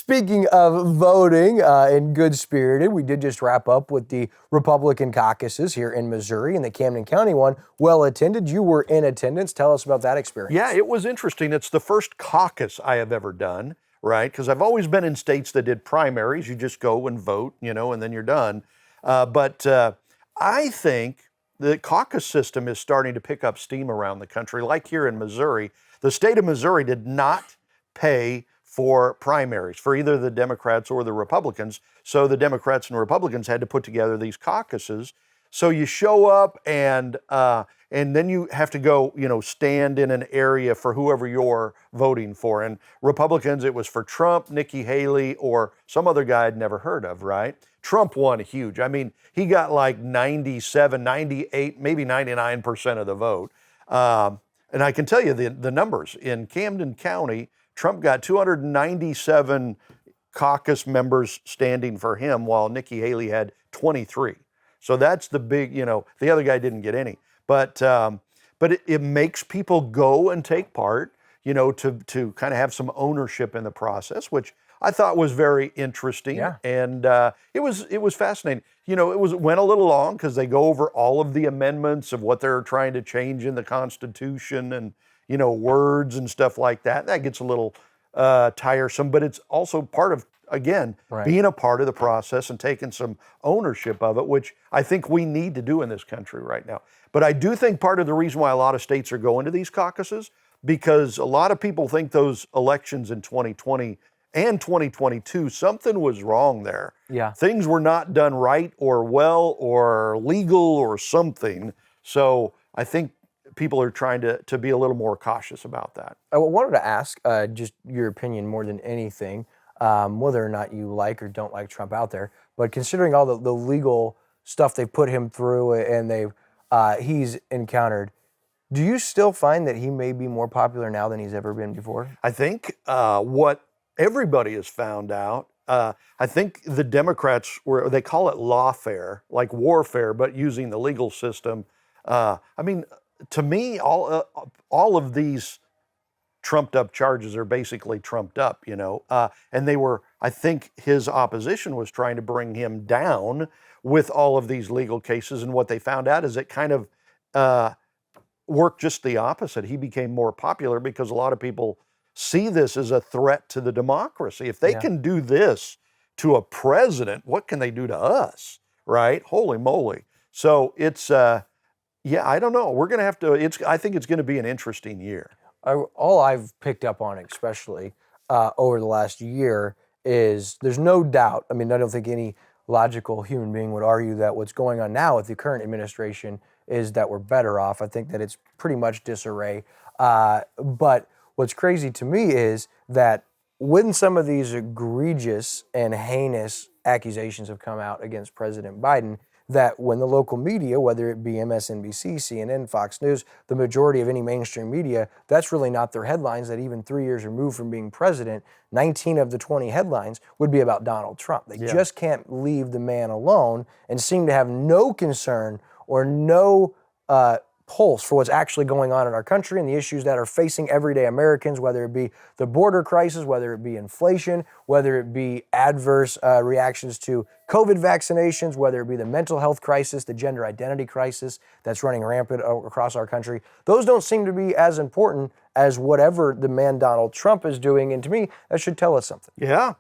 Speaking of voting and good-spirited, we did just wrap up with the Republican caucuses here in Missouri, and the Camden County one, well attended. You were in attendance. Tell us about that experience. Yeah, it was interesting. It's the first caucus I have ever done, right? Because I've always been in states that did primaries. You just go and vote, and then you're done. But I think the caucus system is starting to pick up steam around the country, like here in Missouri. The state of Missouri did not pay for primaries for either the Democrats or the Republicans. So the Democrats and Republicans had to put together these caucuses. So you show up and then you have to go, stand in an area for whoever you're voting for. And Republicans, it was for Trump, Nikki Haley, or some other guy I'd never heard of, right? Trump won huge. I mean, he got like 97, 98, maybe 99% of the vote. And I can tell you the numbers. In Camden County, Trump got 297 caucus members standing for him, while Nikki Haley had 23. So that's the big, the other guy didn't get any. But it makes people go and take part, to kind of have some ownership in the process, which I thought was very interesting. Yeah. And it was fascinating. It went a little long because they go over all of the amendments of what they're trying to change in the Constitution and, words and stuff like that. That gets a little tiresome, but it's also part of, again, being a part of the process and taking some ownership of it, which I think we need to do in this country right now. But I do think part of the reason why a lot of states are going to these caucuses, because a lot of people think those elections in 2020 and 2022, something was wrong there. Yeah. Things were not done right or well or legal or something. So I think people are trying to be a little more cautious about that. I wanted to ask just your opinion more than anything, whether or not you like or don't like Trump out there, but considering all the legal stuff they've put him through and he's encountered, do you still find that he may be more popular now than he's ever been before? I think what everybody has found out, I think the Democrats they call it lawfare, like warfare, but using the legal system. To me, all of these trumped up charges are basically trumped up, and I think his opposition was trying to bring him down with all of these legal cases. And what they found out is it kind of worked just the opposite. He became more popular because a lot of people see this as a threat to the democracy. If they can do this to a president, what can they do to us, right? Holy moly. So it's, I don't know. We're going to have to, I think it's going to be an interesting year. All I've picked up on, especially over the last year, is there's no doubt. I mean, I don't think any logical human being would argue that what's going on now with the current administration is that we're better off. I think that it's pretty much disarray. But what's crazy to me is that when some of these egregious and heinous accusations have come out against President Biden, that when the local media, whether it be MSNBC, CNN, Fox News, the majority of any mainstream media, that's really not their headlines, that even 3 years removed from being president, 19 of the 20 headlines would be about Donald Trump. They just can't leave the man alone and seem to have no concern or no pulse for what's actually going on in our country and the issues that are facing everyday Americans, whether it be the border crisis, whether it be inflation, whether it be adverse reactions to COVID vaccinations, whether it be the mental health crisis, the gender identity crisis that's running rampant across our country. Those don't seem to be as important as whatever the man Donald Trump is doing. And to me, that should tell us something. Yeah,